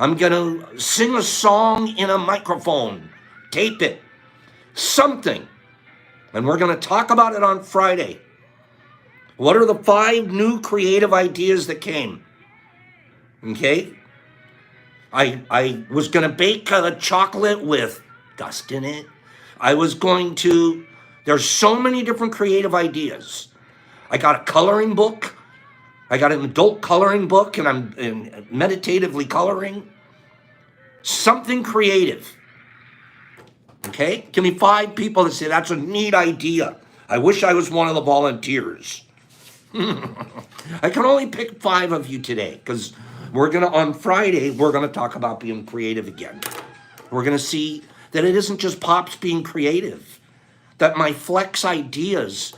I'm going to sing a song in a microphone, tape it, something. And we're going to talk about it on Friday. What are the 5 new creative ideas that came? Okay? I was going to bake a chocolate with dust in it. There's so many different creative ideas. I got a coloring book. I got an adult coloring book, and I'm meditatively coloring. Something creative. Okay? Give me 5 people that say that's a neat idea. I wish I was one of the volunteers. I can only pick 5 of you today because on Friday, we're going to talk about being creative again. We're going to see that it isn't just Pops being creative, that my flex ideas,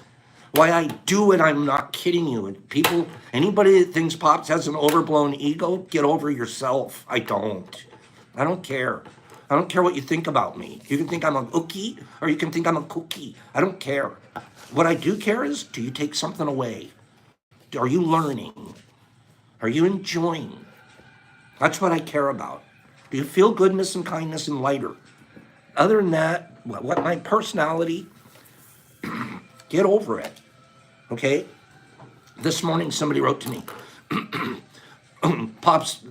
why I do it, I'm not kidding you. And anybody that thinks Pops has an overblown ego, get over yourself. I don't care. I don't care what you think about me. You can think I'm a cookie or you can think I'm a cookie. I don't care. What I do care is, do you take something away? Are you learning? Are you enjoying? That's what I care about. Do you feel goodness and kindness and lighter? Other than that, what my personality, get over it. Okay? This morning somebody wrote to me, Pops,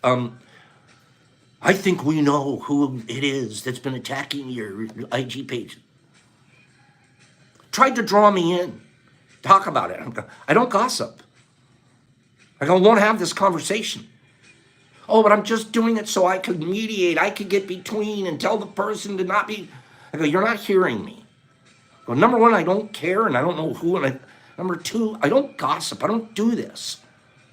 I think we know who it is that's been attacking your IG page. Tried to draw me in. Talk about it. I don't gossip. I won't have this conversation. Oh, but I'm just doing it so I could mediate. I could get between and tell the person to not be. I go, you're not hearing me. Well, number 1, I don't care and I don't know who. And number 2, I don't gossip. I don't do this.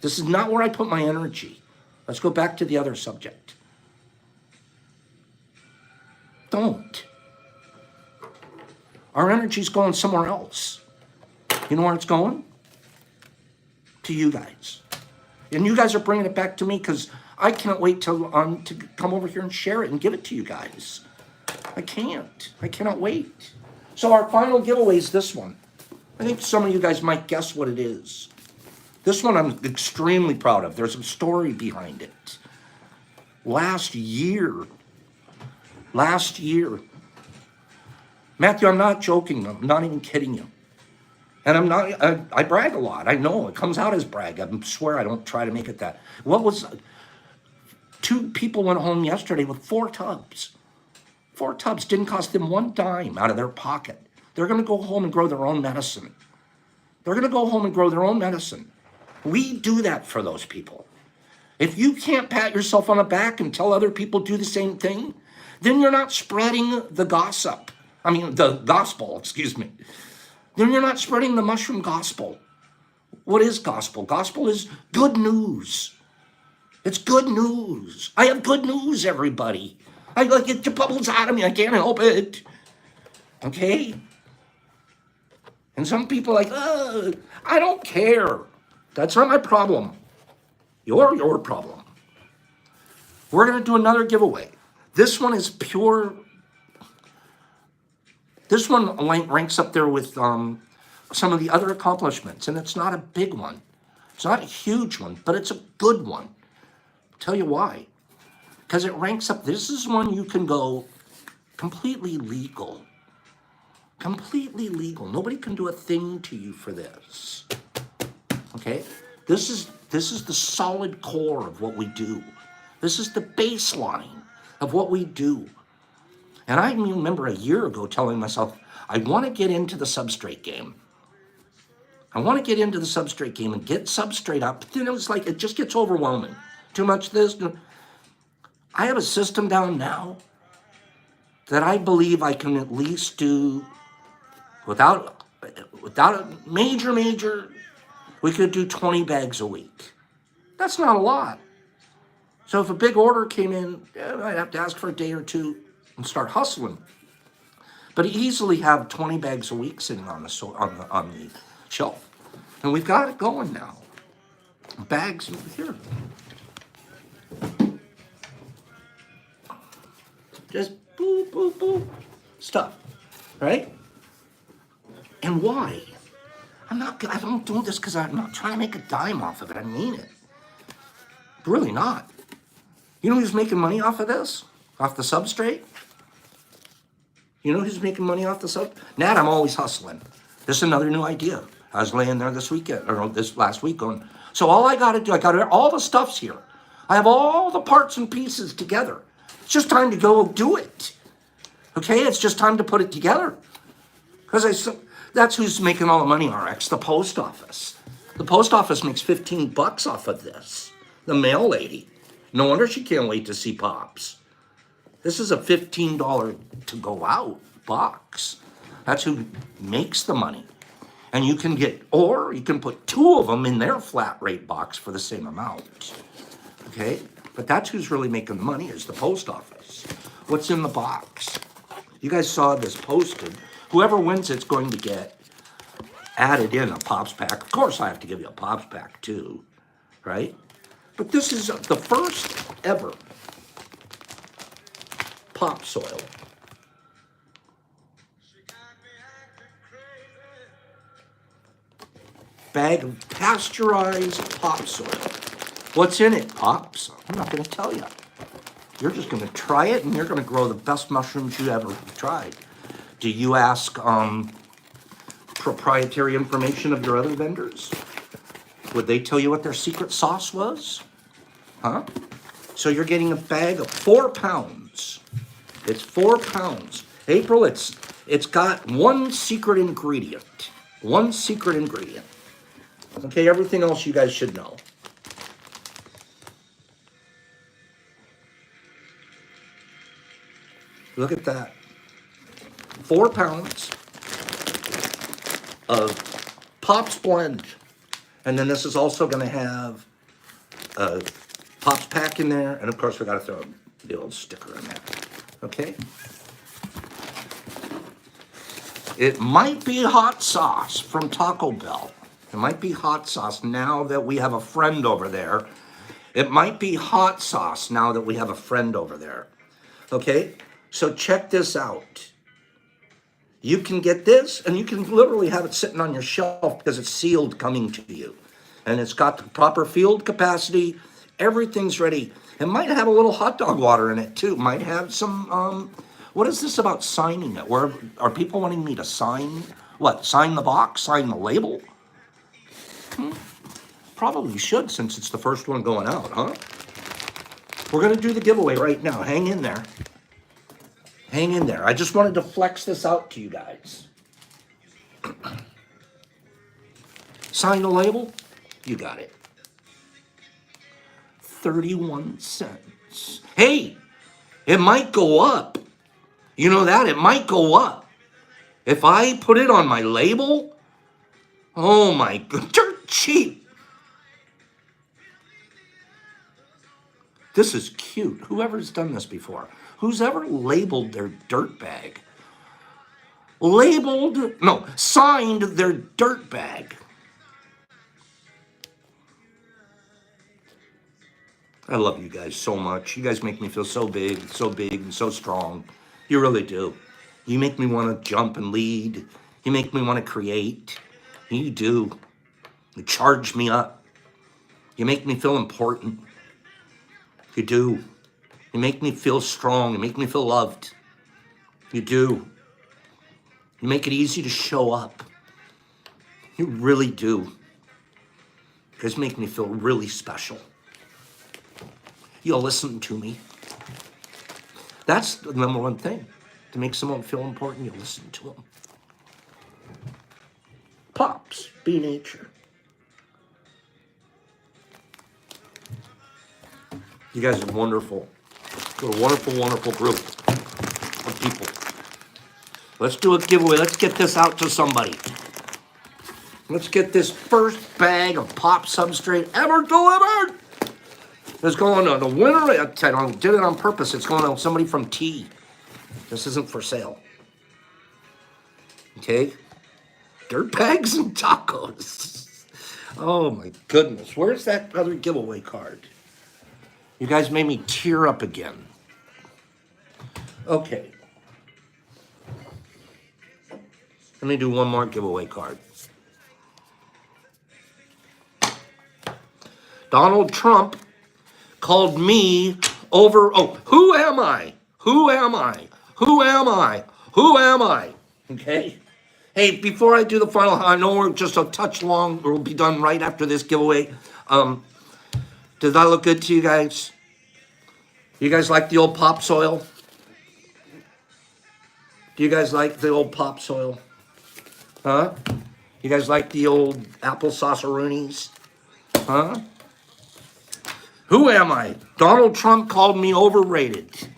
This is not where I put my energy. Let's go back to the other subject. Don't. Our energy's going somewhere else. You know where it's going? To you guys. And you guys are bringing it back to me because I can't wait to come over here and share it and give it to you guys. I can't. I cannot wait. So our final giveaway is this one. I think some of you guys might guess what it is. This one I'm extremely proud of. There's a story behind it. Last year, Matthew, I'm not joking. I'm not even kidding you. And I'm not, I brag a lot. I know it comes out as brag. I swear I don't try to make it that. Two people went home yesterday with 4 tubs. 4 tubs didn't cost them one dime out of their pocket. They're going to go home and grow their own medicine. They're going to go home and grow their own medicine. We do that for those people. If you can't pat yourself on the back and tell other people do the same thing, then you're not spreading the gossip. The gospel, excuse me. Then you're not spreading the mushroom gospel. What is gospel? Gospel is good news. It's good news. I have good news, everybody. It bubbles out of me. I can't help it. Okay? And some people are like, I don't care. That's not my problem. Your problem. We're going to do another giveaway. This one is pure. This one ranks up there with some of the other accomplishments, and it's not a big one. It's not a huge one, but it's a good one. I'll tell you why. Because it ranks up. This is one you can go completely legal. Completely legal. Nobody can do a thing to you for this. Okay? This is the solid core of what we do. This is the baseline of what we do. And I remember a year ago telling myself, I want to get into the substrate game. I want to get into the substrate game and get substrate up. But then it was like, it just gets overwhelming. Too much this. I have a system down now that I believe I can at least do without a major, we could do 20 bags a week. That's not a lot. So if a big order came in, I'd have to ask for a day or two and start hustling. But easily have 20 bags a week sitting on the shelf. And we've got it going now. Bags here. Just boop, boop, boop. Stuff. Right? And why? I don't do this because I'm not trying to make a dime off of it. I mean it. Really not. You know who's making money off of this? Off the substrate? You know who's making money off the substrate? Nat, I'm always hustling. This is another new idea. I was laying there this last week going, so all I got to do, all the stuff's here. I have all the parts and pieces together. It's just time to go do it. Okay? It's just time to put it together. Because that's who's making all the money, RX, the post office. The post office makes $15 off of this. The mail lady. No wonder she can't wait to see Pops. This is a $15 to go out box. That's who makes the money. And you can put 2 of them in their flat rate box for the same amount. Okay? But that's who's really making the money is the post office. What's in the box? You guys saw this posted. Whoever wins it's going to get added in a Pops pack. Of course I have to give you a Pops pack too, right? But this is the first ever Pop Soil. Bag of pasteurized Pop Soil. What's in it, Pops? I'm not going to tell you. You're just going to try it and you're going to grow the best mushrooms you ever tried. Do you ask proprietary information of your other vendors? Would they tell you what their secret sauce was? Huh? So you're getting a bag of 4 pounds. It's 4 pounds. April, it's got one secret ingredient. One secret ingredient. Okay, everything else you guys should know. Look at that. 4 pounds of Pops Blend. And then this is also going to have a Pops pack in there. And of course, we got to throw the old sticker in there. Okay? It might be hot sauce from Taco Bell. It might be hot sauce now that we have a friend over there. It might be hot sauce now that we have a friend over there. Okay? So check this out. You can get this, and you can literally have it sitting on your shelf because it's sealed coming to you. And it's got the proper field capacity. Everything's ready. It might have a little hot dog water in it, too. Might have some, what is this about signing it? Where are people wanting me to sign? What, sign the box? Sign the label? Probably should, since it's the first one going out, huh? We're going to do the giveaway right now. Hang in there. Hang in there. I just wanted to flex this out to you guys. Sign the label. You got it. 31 cents. Hey, it might go up. You know that? It might go up. If I put it on my label, oh my God, dirt cheap. This is cute. Whoever's done this before. Who's ever labeled their dirt bag? Signed their dirt bag. I love you guys so much. You guys make me feel so big and so strong. You really do. You make me want to jump and lead. You make me want to create. You do. You charge me up. You make me feel important. You do. You make me feel strong. You make me feel loved. You do. You make it easy to show up. You really do. You guys make me feel really special. You'll listen to me. That's the number one thing. To make someone feel important, you listen to them. Pops, be nature. You guys are wonderful. You're a wonderful, wonderful group of people. Let's do a giveaway. Let's get this out to somebody. Let's get this first bag of pop substrate ever delivered. It's going to the winner. I did it on purpose. It's going to somebody from T. This isn't for sale. Okay? Dirt bags and tacos. Oh my goodness. Where's that other giveaway card? You guys made me tear up again. Okay. Let me do one more giveaway card. Donald Trump called me over. Oh, who am I? Who am I? Who am I? Who am I? Okay. Hey, before I do the final, I know we're just a touch long. We'll be done right after this giveaway. Does that look good to you guys? You guys like the old pop soil? Do you guys like the old pop soil? Huh? You guys like the old applesauce-a-roonies? Huh? Who am I? Donald Trump called me overrated.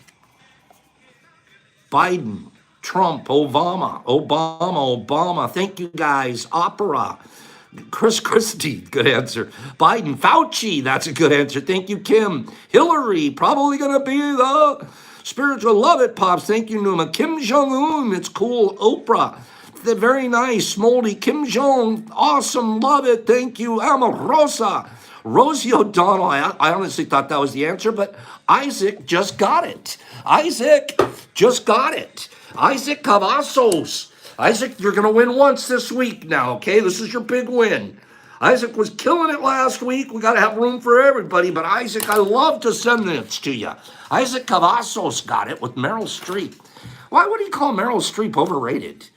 Biden, Trump, Obama. Thank you guys. Opera. Chris Christie, good answer. Biden, Fauci, that's a good answer. Thank you, Kim. Hillary, probably going to be the spiritual. Love it, Pops. Thank you, Numa. Kim Jong-un, it's cool. Oprah, they're very nice. Moldy. Kim Jong, awesome. Love it. Thank you. Amorosa. Rosie O'Donnell, I honestly thought that was the answer, but Isaac just got it. Isaac just got it. Isaac Cavazos. Isaac, you're going to win once this week now, okay? This is your big win. Isaac was killing it last week. We got to have room for everybody, but Isaac, I love to send this to you. Isaac Cavazos got it with Meryl Streep. Why would he call Meryl Streep overrated?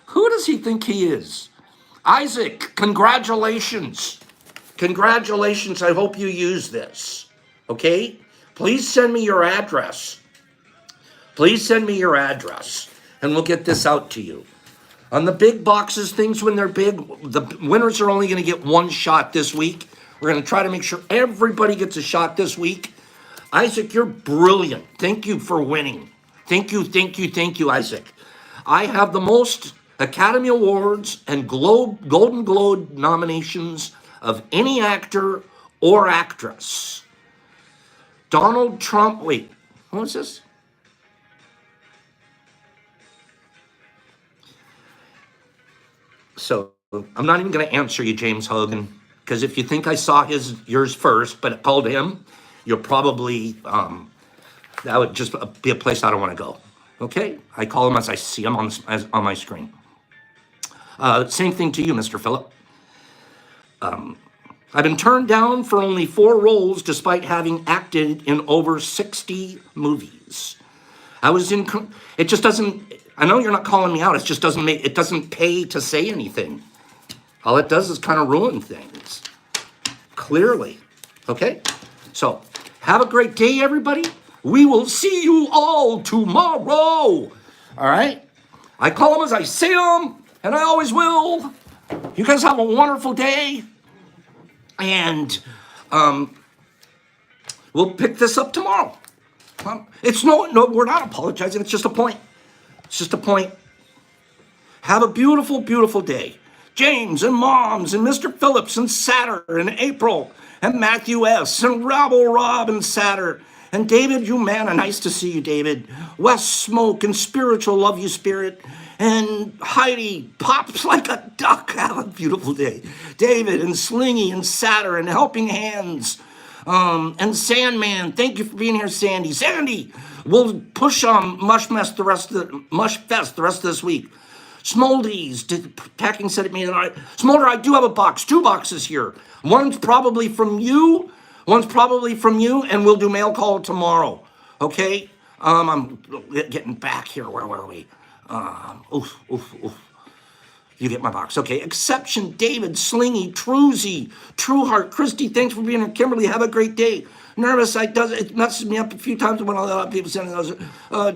Who does he think he is? Isaac, congratulations. Congratulations. I hope you use this, okay? Please send me your address. Please send me your address, and we'll get this out to you. On the big boxes, things when they're big, the winners are only going to get one shot this week. We're going to try to make sure everybody gets a shot this week. Isaac, you're brilliant. Thank you for winning. Thank you, Isaac. I have the most Academy Awards and Golden Globe nominations of any actor or actress. Donald Trump, wait, what was this? So I'm not even going to answer you, James Hogan, because if you think I saw yours first, but it called him, you're probably, that would just be a place I don't want to go. Okay? I call him as I see him on my screen. Same thing to you, Mr. Phillip. I've been turned down for only 4 roles despite having acted in over 60 movies. It just doesn't, I know you're not calling me out, it doesn't pay to say anything. All it does is kind of ruin things. Clearly. Okay? So, have a great day, everybody. We will see you all tomorrow. All right? I call them as I see them, and I always will. You guys have a wonderful day. And we'll pick this up tomorrow. It's no, we're not apologizing. It's just a point. It's just a point. Have a beautiful, beautiful day. James and Moms and Mr. Phillips and Satter and April and Matthew S. and Rob and Satter and David Humana. Nice to see you, David. Wes Smoke and Spiritual. Love you, Spirit. And Heidi pops like a duck. Have a beautiful day. David and Slingy and Satter and Helping Hands. And Sandman, thank you for being here, Sandy. Sandy, we'll push on Mush Fest the rest of this week. Smoldies, Packing said it made it all right. Smolder, I do have a box, 2 boxes here. One's probably from you, and we'll do mail call tomorrow. Okay? I'm getting back here. Where were we? You get my box. Okay. Exception, David, Slingy, Truzy, Trueheart, Christy, thanks for being here. Kimberly, have a great day. Nervous, it messes me up a few times when all the people sending those.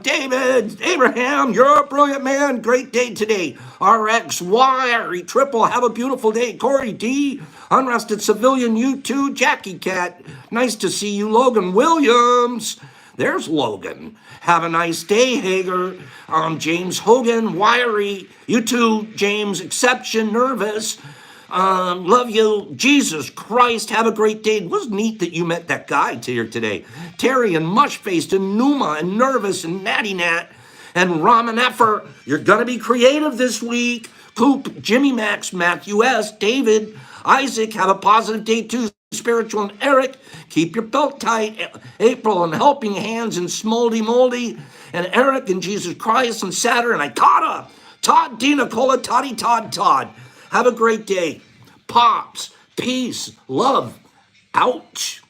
David, Abraham, you're a brilliant man. Great day today. RX, Wiry, Triple, have a beautiful day. Corey D, Unrested Civilian, you too. Jackie Cat, nice to see you. Logan Williams. There's Logan. Have a nice day, Hager. James Hogan, Wiry. You too, James. Exception, Nervous. Love you. Jesus Christ, have a great day. It was neat that you met that guy here today. Terry and Mushfaced and Numa and Nervous and Natty Nat and Ramen Effer. You're going to be creative this week. Coop, Jimmy Max, Matthew S., David, Isaac, have a positive day too. Spiritual and Eric, keep your belt tight. April and Helping Hands and Smoldy Moldy and Eric and Jesus Christ and Saturn and Ikata. Todd, Dina, Cola, Toddy, Todd. Have a great day. Pops, peace, love. Ouch.